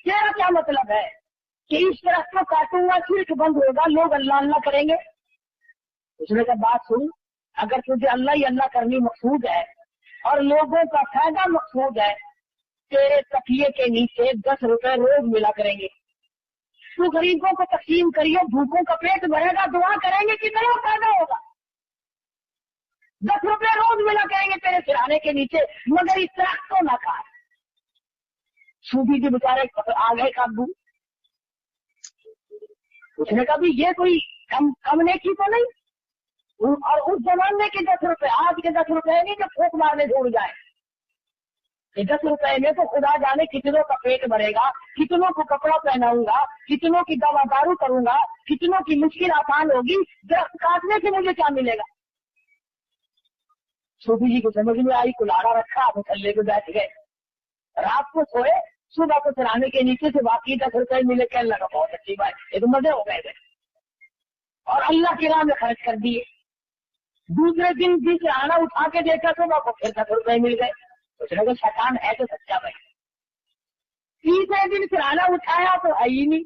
تیرا کیا مطلب ہے کہ اس طرح کو کاٹوں گا شرک بند ہوگا، لوگ اللہ اللہ کریں گے. اس نے کہا بات سن، اگر تجھے اللہ ہی اللہ کرنی مقصود ہے اور لوگوں کا فائدہ مقصود ہے، تیرے تکیے کے نیچے 10 روپے روز ملا کریں گے. تو غریبوں کو تقسیم کریے، بھوکوں کا پیٹ بھرے گا، دعا کریں گے، کتنا فائدہ ہوگا. 10 روپے روز ملا کریں گے تیرے سرانے کے نیچے، مگر اس طرح کو نہ کاٹ. सूफी के बेचारे आ गए काबू। उसने कहा भी ये कोई कम नेकी तो नहीं। और उस जमाने के 10 रुपए, आज के 10 रुपए नहीं जो फूक मारने छोड़ जाए। ये 10 रुपए में तो खुदा जाने कितनों का पेट भरेगा, कितनों को कपड़ा पहनाऊंगा, कितनों की दवा दारू करूंगा, कितनों की मुश्किल आसान होगी। दरख्त काटने से मुझे क्या मिलेगा। सूफी जी को समझ में आई, कुल्हाड़ा रखा, मुसल्ले पे बैठ गए, रात को सोए, सुबह को चलाने के नीचे से बाकी 10 रुपए मिले। कहने लगा बहुत अच्छी बात, ये तो मजे हो गए और अल्लाह की राह में खर्च कर दिए। दूसरे दिन भी सिरहाना उठा के देखा, सुबह को फिर 10 रुपए मिल गए। उसने कहा शैतान है तो सच्चा भाई। तीसरे दिन सिरहाना उठाया तो है ही नहीं।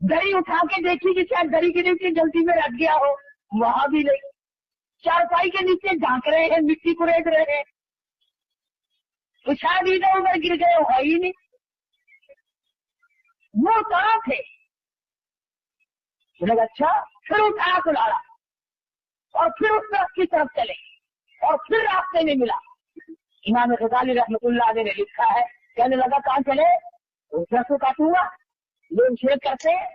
दरी उठा के देखी कि शायद दरी के नीचे गलती में रख गया हो, वहां भी नहीं। चारपाई के नीचे झांक रहे हैं, मिट्टी कुरेद रहे हैं, तो शायद इधर उधर गिर गए हो, है ही नहीं। वो कहाँ थे। अच्छा, फिर उठाया कुल्हाड़ा और फिर उस तरफ की तरफ चले और फिर रास्ते में मिला। इमाम गजाली रहमतुल्लाह अलैह ने लिखा है, कहने लगा कहाँ चले, उस तरफ को काटूंगा, लोग शेर करते हैं।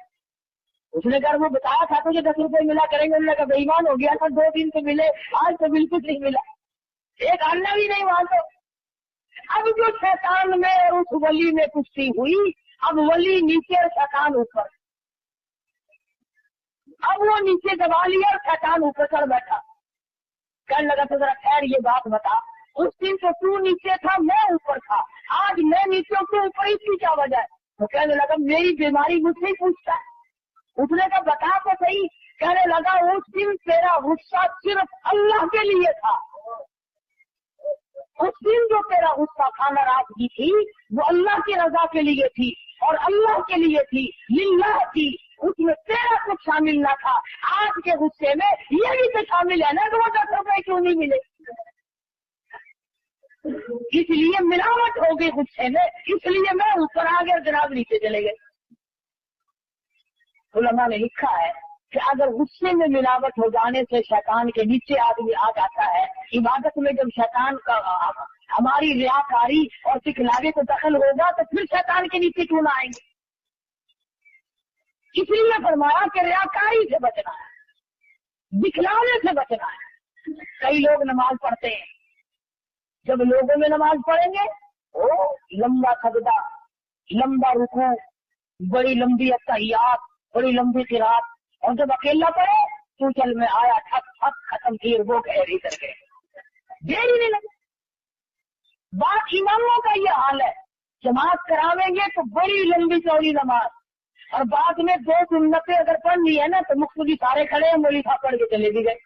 उसने कहा वो बताया था तुझे 10 रुपए मिला करेंगे। उन्होंने कहा बेईमान हो गया था, 2 दिन तो मिले, आज तो बिल्कुल नहीं मिला, एक अन्ना भी नहीं मान लो। अब जो शैतान में और उस वली में कुश्ती हुई, अब वली नीचे और शैतान ऊपर। अब वो नीचे दबा लिया और शैतान ऊपर चढ़ बैठा। कहने लगा तो जरा खैर ये बात बता, उस दिन तो तू नीचे था, मैं ऊपर था, आज मैं नीचे हूँ, तू ऊपर, इसकी क्या वजह है। तो कहने लगा मेरी बीमारी मुझसे ही पूछता है। उसने कहा बता तो सही। कहने लगा उस दिन तेरा गुस्सा सिर्फ अल्लाह के लिए था। उस दिन जो तेरा गुस्सा था, नाराजगी थी, वो अल्लाह की रजा के लिए थी और अल्लाह के लिए थी, लिल्लाह थी, उसमें तेरा कुछ शामिल ना था। आज के गुस्से में ये भी तो शामिल है ना, तो वो 10 रुपए क्यों नहीं मिले। इसलिए मिलावट हो गई गुस्से में, इसलिए मैं ऊपर आ गया, जनाब नीचे चले गए। उलमा ने लिखा है कि अगर गुस्से में मिलावट हो जाने से शैतान के नीचे आदमी आ जाता है, इबादत में जब शैतान का हमारी रियाकारी और सिखलावे को दखल होगा तो फिर शैतान के नीचे क्यों ना आएंगे। इसलिए फरमाया कि रियाकारी से बचना है, दिखलावे से बचना है। कई लोग नमाज पढ़ते हैं, जब लोगों में नमाज पढ़ेंगे ओ लंबा सजदा, लंबा रुकू, बड़ी लंबी अत्तहियात, बड़ी लंबी किरात, और जब अकेला पड़े तू चल में आया, ठक ठक खत्म किए, वो गहरी कर गए, देरी नहीं लगे। बात इमामों का ये हाल है, जमात करावेंगे तो बड़ी लंबी चौड़ी नमाज, और बाद में 2 सुन्नतें अगर पढ़ ली है ना तो मुख्तदी सारे खड़े हैं, मौली साहब पढ़ के चले भी गए।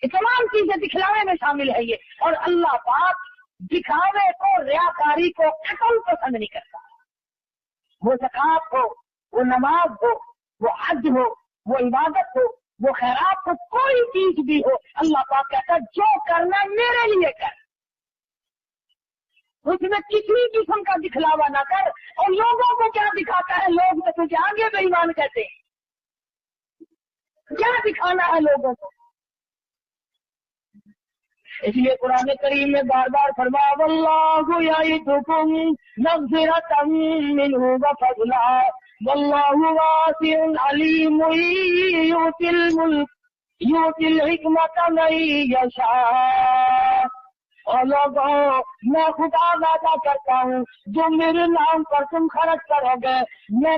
ये तमाम चीजें दिखलावे में शामिल है ये। और अल्लाह पाक दिखावे को, रियाकारी को कतल पसंद नहीं करता। वो ज़कात हो, वो नमाज हो, वो हज हो, वो इबादत हो, वो खैरात हो, कोई चीज भी हो, अल्लाह पाक कहता है जो करना मेरे लिए कर, उसमें किसी किस्म का दिखलावा ना कर। और लोगों को क्या दिखाता है, लोग तो तुझे आगे बेईमान कहते हैं, क्या दिखाना है लोगों को। इसलिए कुरान करीम में बार बार फरमाया वल्लाहु यईदुकुम मग़फ़िरतम मिन्हु व फ़ज़ला वल्लाहु वासिउन अलीम युतिल हिकमत मन यशा। और लोगों, मैं खुदा वादा करता हूँ जो मेरे नाम पर तुम खर्च करोगे, मैं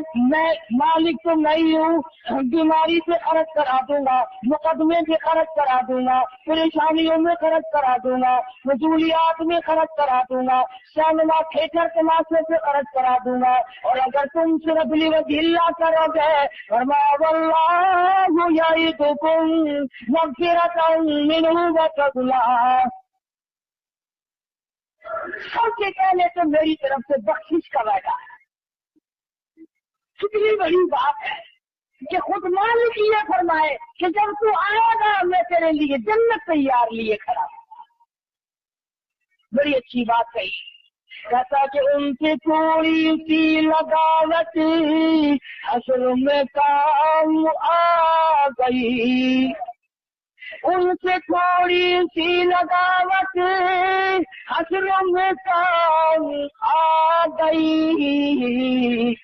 मालिक तो नहीं हूँ, बीमारी से खर्च करा दूंगा, मुकदमे से खर्च करा दूंगा, परेशानियों में खर्च करा दूंगा, फजूलियात में खर्च करा दूंगा, सिनेमा थिएटर तमाशे से खर्च करा दूंगा। और अगर तुम सिर्फ लिवजिल्लाह करोगे, फरमाया वल्लाहु यईदुकुम मग़फ़िरतम मिन्हु व फ़ज़ला, सबसे पहले तो मेरी तरफ से बख्शिश का वादा है। कितनी बड़ी बात है कि खुद मालिक ये फरमाए कि जब तू आएगा मैं तेरे लिए जन्नत तैयार लिए खड़ा। बड़ी अच्छी बात कही। कहता कि उनकी थोड़ी सी लगावट हश्र में काम आ गई, उनसे थोड़ी सी लगावट हसरों में काम आ गई।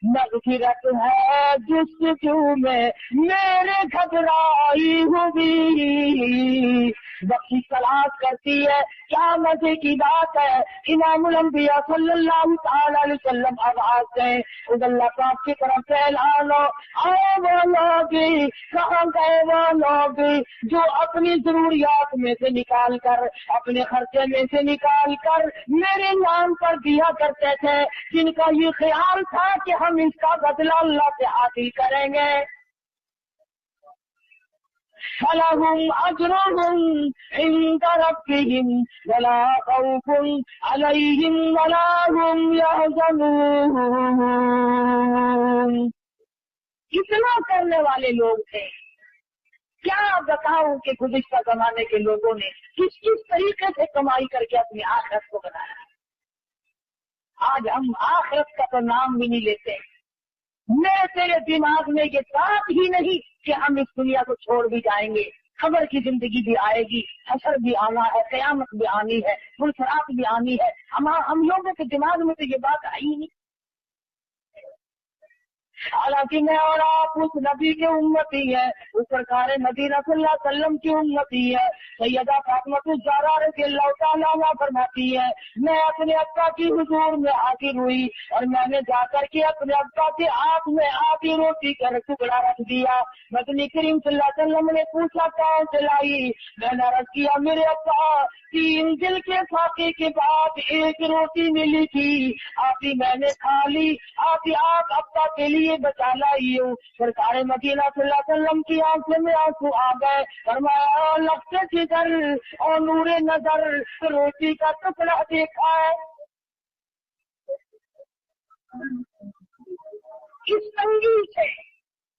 मगफिरत है जुस्तजू में मेरे घबराई हुई। बख्शी तलाश करती है, क्या मजे की बात है। इमामुल अंबिया सल्लल्लाहु तआला अलैहि वसल्लम आवाज दें, खुद अल्लाह पाक की तरफ से ऐलान हो, आए वो लोग, कहाँ गए वो लोग जो अपनी जरूरियात में से निकाल कर, अपने खर्चे में से निकाल कर मेरे नाम पर दिया करते थे, जिनका ये ख्याल था कि हम इसका बदला अल्लाह से हासिल करेंगे। फलहुम अजरुहुम इंद रब्बिहिम वला खौफुन अलैहिम वला हुम यहज़नून। कितना करने वाले लोग थे, क्या बताऊं कि गुज़िश्ता जमाने के लोगों ने किस किस तरीके से कमाई करके अपनी आखिरत को बनाया। आज हम आखिरत का तो नाम भी नहीं लेते। मेरे तेरे दिमाग में ये बात ही नहीं कि हम इस दुनिया को छोड़ भी जाएंगे, खबर की जिंदगी भी आएगी, हशर भी आना है, कयामत भी आनी है, मुल्सरात भी आनी है। हम लोगों के दिमाग में तो ये बात आई नहीं। हालांकि मैं और आप उस नबी के उम्मती है, उस सरकार मदीना सल्लल्लाहु अलैहि वसल्लम की उम्मती है। सैयदा फातिमा ज़हरा रज़ियल्लाहु तआला अन्हा फरमाती है, मैं अपने अब्बा की हुजूर में हाजिर हुई और मैंने जाकर के अपने अब्बा के हाथ में आधी रोटी का टुकड़ा रख दिया। नबी करीम सल्लल्लाहु अलैहि वसल्लम ने पूछा कौन से लाई? मैंने अर्ज किया मेरे अब्बा, 3 दिल के फाके के बाद एक रोटी मिली थी, आधी मैंने खा ली, आधी आप अब्बा के लिए बचा लाई हूँ। सरकार मदीना सल्लल्लाहु अलैहि वसल्लम की आंखों में आंसू आ गए। फरमाया लफ्ज़ जिगर और नूरे नजर, रोटी का टुकड़ा देखा है। किस तंगी से,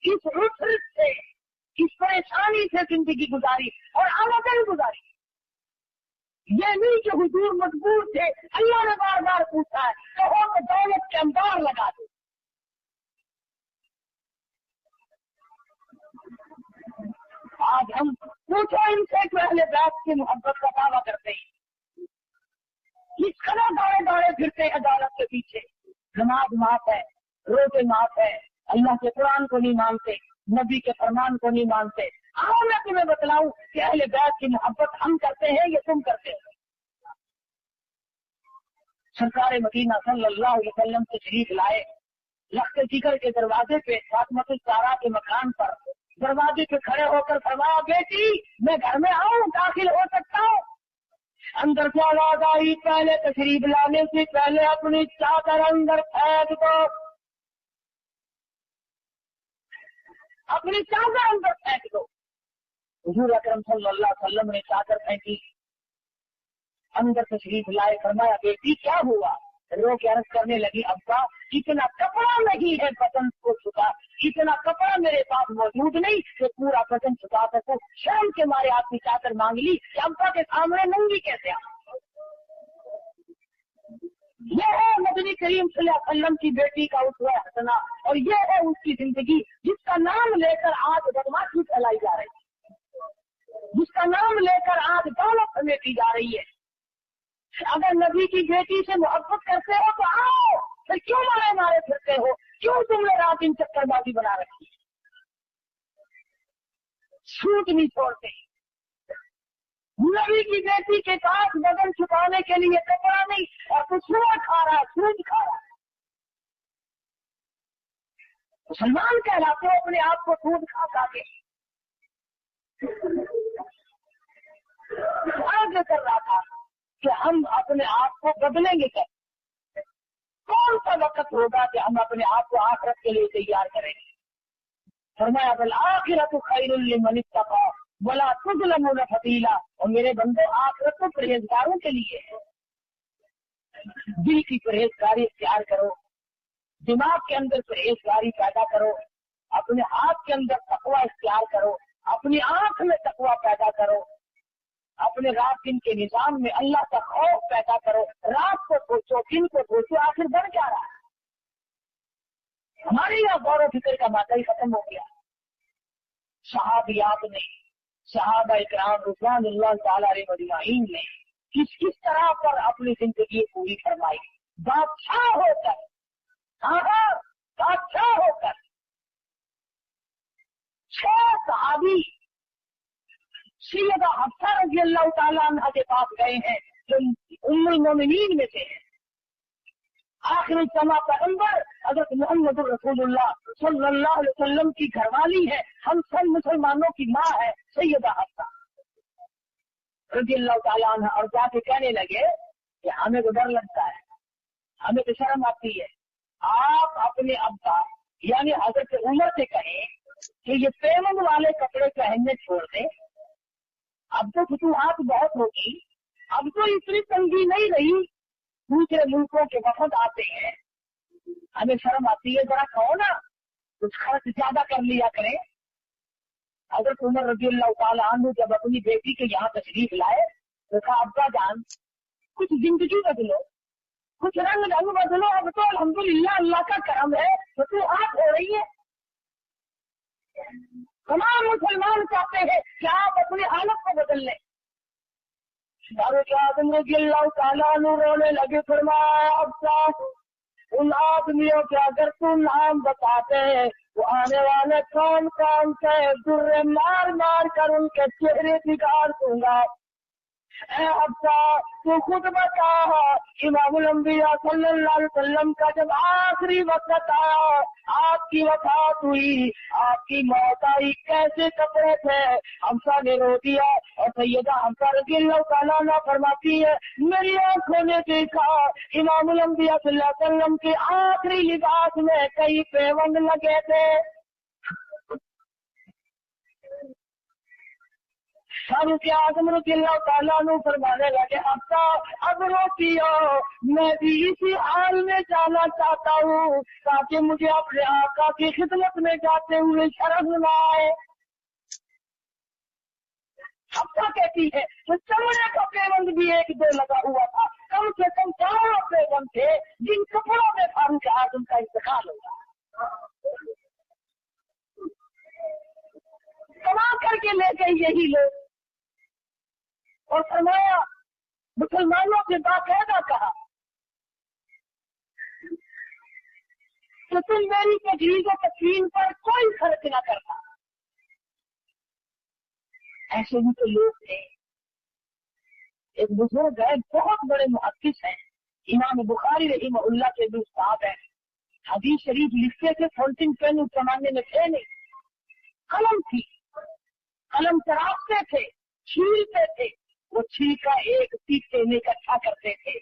किस रुसरत से, किस परेशानी से जिंदगी गुजारी और आमदन गुजारी। ये नहीं कि हुजूर मजबूर थे, अल्लाह ने बार बार पूछा है कहो तो दौलत के अंबार लगा दो। आज हम पूछो इनसे कि अहले बैत की मोहब्बत का दावा करते हैं, किस तरह दौड़े दौड़े फिरते हैं अदालत के पीछे। नमाज माफ है, रोजे माफ है, अल्लाह के कुरान को नहीं मानते, नबी के फरमान को नहीं मानते। आओ मैं तुम्हें बतलाऊं कि अहले बैत की मोहब्बत हम करते हैं या तुम करते हो। सरकार मदीना सल्लल्लाहु अलैहि वसल्लम से शरीफ लाए, लख्त जिगर के दरवाजे पे फातिमा ज़हरा के मकान पर दरवाजे पे खड़े होकर फरमाया बेटी मैं घर में आऊं, दाखिल हो सकता हूँ? अंदर से आवाज आई पहले तशरीफ लाने से पहले अपनी चादर अंदर फेंक दो, अपनी चादर अंदर फेंक दो। हुजूर अकरम सल्लल्लाहु अलैहि वसल्लम ने चादर फेंकी, अंदर तशरीफ लाए, फरमाया बेटी क्या हुआ? रो के अर्ज करने लगी अब्बा इतना कपड़ा नहीं है बदन को छुपा, इतना कपड़ा मेरे पास मौजूद नहीं कि पूरा बदन छुपा सकूं। शर्म के मारे आपकी चादर मांग ली कि अब्बा के सामने नंगी कैसे आ। यह है नबी करीम सल्लल्लाहु अलैहि वसल्लम की बेटी का उसवा हसना, और यह है उसकी जिंदगी जिसका नाम लेकर आज बदमाशी फैलाई जा रही है, जिसका नाम लेकर आज दौलत समेटी जा रही है। अगर नबी की बेटी से मोहब्बत करते हो तो आओ, फिर क्यों मारे मारे फिरते हो? क्यों तुमने रात दिन चक्करबाजी बना रखी? छूट नहीं छोड़ते। नबी की बेटी के पास बदन छुपाने के लिए कपड़ा नहीं और कुछ सूद खा रहा, सूद खा रहा। मुसलमान कहलाते हो अपने आप को सूद खा खा के। आगे कर रहा था कि हम अपने आप को बदलेंगे कैसे? कौन सा वक्त होगा कि हम अपने आप को आखिरत के लिए तैयार करेंगे? फरमाया बल आखिरतु खैरुल लिमन इत्तक़ा वला तुज़लमून फतीला। और मेरे बंदो आखिरत तो परहेजगारों के लिए है। दिल की परहेजगारी इख्तियार करो, दिमाग के अंदर परहेजगारी पैदा करो, अपने हाथ के अंदर तकवा इख्तियार करो, अपनी आंख में तकवा पैदा करो, अपने रात दिन के निजाम में अल्लाह का खौफ पैदा करो। रात को सोचो, दिन को सोचो, आखिर बढ़ क्या रहा है? हमारे यहाँ गौर फिक्र का माता ही खत्म हो गया। सहाबियात ने, सहाबा इकराम रिज़वानुल्लाह ताला अलैहिम अजमाइन ने किस किस तरह पर अपनी जिंदगी पूरी फरमाई। बादशाह होकर, हाँ बादशाह होकर 6 सहाबी सैयदा हफ्सा रज़ियल्लाहु ताला अन्हा के पास गए हैं, जो उम्मुल मोमिनीन में से हैं। आखिरी समा पैगंबर हज़रत मोहम्मद रसूलुल्लाह सल्लल्लाहु अलैहि वसल्लम की घरवाली है, हम सब मुसलमानों की माँ है सैयदा हफ्सा रज़ियल्लाहु ताला अन्हा। और जाके कहने लगे कि हमें तो डर लगता है, हमें तो शर्म आती है, आप अपने अब्बा यानी हज़रत उमर से कहें कि ये पेमंद वाले कपड़े पहनने छोड़ दें। अब तो फतूहात बहुत होगी, अब तो इतनी तंगी नहीं रही, दूसरे मुल्कों के वफद आते हैं, हमें शर्म आती है, जरा कहो ना कुछ खर्च ज्यादा कर लिया करें। हज़रत उमर रज़ियल्लाहु ताला अन्हु जब अपनी बेटी के यहाँ तशरीफ लाए तो कहा, अब्बा जान कुछ जिंदगी बदलो, कुछ रंग ढंग बदलो, अब तो अल्हम्दुलिल्लाह अल्लाह का करम है, फतूहात हो रही है। तमाम मुसलमान चाहते हैं कि आप अपनी हालत को बदल लें। फारूक आज़म रज़ियल्लाहु ताला अन्हु रोने लगे, फरमाया अब्बा उन आदमियों के अगर तू नाम बताते वो आने वाले कौन कौन से दुर्रे मार मार कर उनके चेहरे बिगाड़ दूंगा। अब्बा तू खुद बता, इमामुल अंबिया सल्लल्लाहु अलैहि वसल्लम का जब आखिरी वक्त आया, आपकी वफात हुई, आपकी मौत आई, कैसे कपड़े थे? हफ्सा ने रो दिया और सैयदा हफ्सा रज़ियल्लाहु ताला अन्हा फरमाती है, मेरी आंखों ने देखा इमामुल अंबिया सल्लल्लाहु अलैहि वसल्लम के आखिरी लिबास में कई पेवंद लगे थे। फारूक आज़म रज़ियल्लाहु ताला अन्हु फरमाने लगे, अब रोती हो, मैं भी इसी हाल में जाना चाहता हूँ ताकि मुझे अपने आका की खिदमत में जाते हुए शर्म न आए। हफ्सा कहती है तो चमड़े का पेवंद भी 1-2 लगा हुआ था, कम से कम 4 पेवंद थे जिन कपड़ों में फारूक आज़म का इंतकाल होगा। कमा करके ले गए यही लोग और फरमाया, मुसलमानों से बाकायदा कहा तो तुम मेरी तजवीज़ और तस्वीर पर कोई खर्च न करना। ऐसे भी तो लोग थे। एक बुजुर्ग है, बहुत बड़े मुहद्दिस हैं, इमाम बुखारी रहमहुल्लाह के भी उस्ताद हैं, हदीस शरीफ लिखते थे, फोल्डिंग पेन उस जमाने में थे नहीं, कलम थी, कलम चरागते थे, छीलते थे, वो छिलका एक सीखे में इकट्ठा करते थे।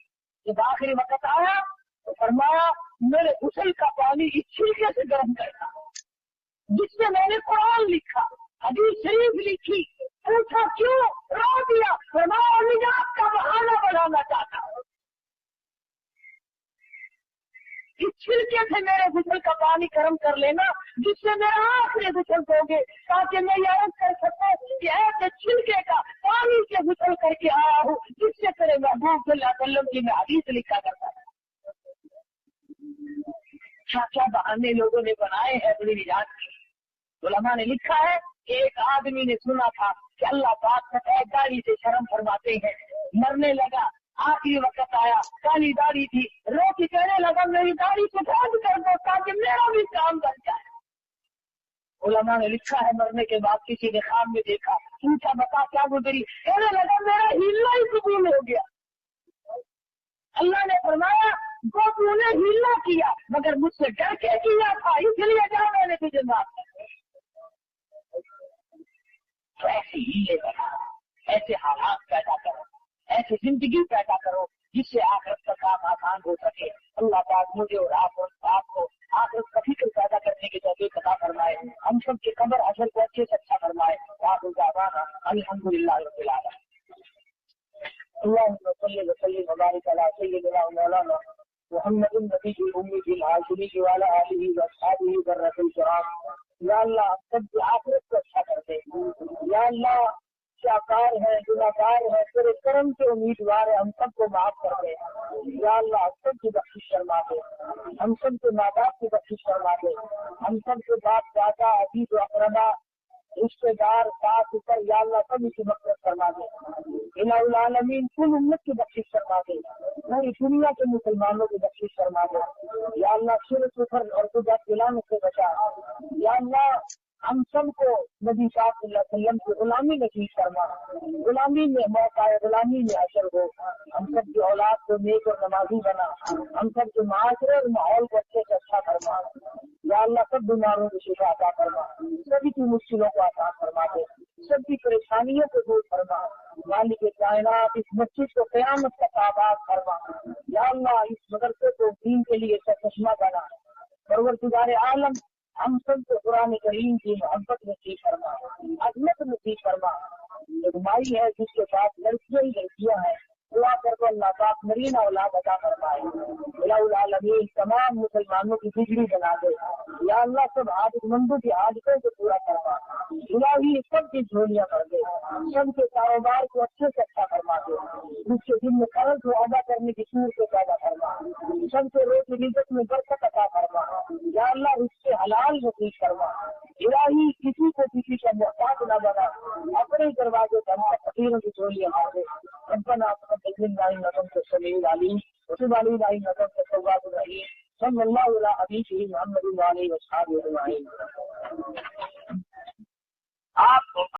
जब आखिरी वक्त आया तो फरमाया, मेरे गुस्ल का पानी इस छिलके से गर्म करना जिससे मैंने कुरान लिखा, हदीस शरीफ लिखी। पूछा क्यों? रो दिया। फरमाया, निजात का बहाना बनाना चाहता हूँ, इस छिलके से मेरे गुस्ल का पानी गर्म कर लेना जिससे मेरा आखिरी गुस्ल होगे, ताकि मैं यह कर सकूं कि ऐसे छिलके का पानी से गुस्ल करके आया हूँ जिससे तेरे महबूब सल्लल्लाहु अलैहि वसल्लम की मैं हदीस लिखा करता था। क्या क्या बहाने लोगों ने बनाए हैं अपनी निजात की। उलमा ने लिखा है कि एक आदमी ने सुना था कि अल्लाह पाक सफेद दाढ़ी से शर्म फरमाते हैं, मरने लगा, आखिरी वक्त आया, काली दाढ़ी थी, रो के कहने लगा, मेरी दाढ़ी सफेद कर दो ताकि मेरा भी काम बन जाए। उलमा ने लिखा है मरने के बाद किसी ने ख्वाब में देखा, पूछा बता क्या गुजरी? कहने लगा, मेरा हिलना ही कबूल हो गया। अल्लाह ने फरमाया, जो तूने हिलना किया मगर मुझसे डर के किया था, इसलिए जा मैंने तुझे माफ कर दिया। तो ऐसे हीले बना, ऐसे हालात पैदा करो, ऐसी जिंदगी पैदा करो जिससे आखिरत का काम आसान हो सके। अल्लाह पाक मुझे और आपको आखिरत का फिक्र पैदा करने की तौफीक अता फरमाए, हम सब के कब्र हशर को अच्छे से अच्छा फरमाए। अल्हम्दुलिल्लाह रब्बिल आलमीन। अल्लाहुम्मा सल्लि व सल्लिम व बारिक अला सय्यिदिना व मौलाना मुहम्मदिन नबिय्यिल उम्मीय्यिल हाशिमी व अला आलिहि व अस्हाबिहि बर्रतिल किराम। या अल्लाह सब की आखिरत को अच्छा कर दे। या अल्लाह शाकार है, गुनाहगार है, तेरे करम के उम्मीदवार है, हम सबको माफ कर दे। या अल्लाह सब की बख्शिश फरमा दे, हम सब के माँ बाप की बख्शिश फरमा दे, हम सब के बाप दादा अजीज अकरबा رشتے دار ساتھ اوپر یا اللہ سبھی کی مغفرت فرما دے، الہ العالمین کل امت کی بخشش فرما دے، پوری دنیا کے مسلمانوں کی بخشش فرما دے، یا اللہ شرک کفر اور بدعت پھیلانے سے بچا، یا اللہ ہم سب کو نبی پاک صلی اللہ علیہ وسلم کی غلامی نصیب فرما، غلامی میں موت آئے، غلامی میں حشر ہو، ہم سب کی اولاد کو نیک اور نمازی بنا، ہم سب کے معاشرے اور ماحول کو اچھے سے اچھا فرما، یا اللہ سب بیماروں کو شفا عطا فرما، سبھی کی مشکلوں کو آسان فرما دے، سب کی پریشانیوں کو دور فرما، مالک کائنات اس مسجد کو قیامت کا آباد فرما، یا اللہ اس مدرسے کو دین کے لیے چشمہ بنا، پروردگار عالم ہم سب کو قرآن کریم کی محبت نصیب فرما، عظمت نصیب فرما، ایک مائی ہے جس کے پاس لڑکیاں ہی لڑکیاں ہیں، دعا کر کو اللہ پاک مرین اولاد عطا فرمائے، الہ العالمین تمام مسلمانوں کی بگڑی بنا دے، یا اللہ سب حاجت مندوں کی حاجتوں کو پورا کروا، الہی سب کی جھولیاں کر دے، سب کے کاروبار کو اچھے سے اچھا فرما دے، جس کے دن میں قرض کو ادا کرنے کی صورت کو پیدا فرما، سب کے روزی رزق میں برکت عطا فرما، یا اللہ اس سے حلال نصیب فرما، الہی کسی کو کسی کا محتاج نہ بنا، اپنے دروازے بنا فقیروں کی جھولیاں مار دے، ربنا تقبل منا انك انت السميع العليم وتب علينا انك انت التواب الرحيم صلى الله على حبيبه محمد وعلى اله وصحبه اجمعين. آپ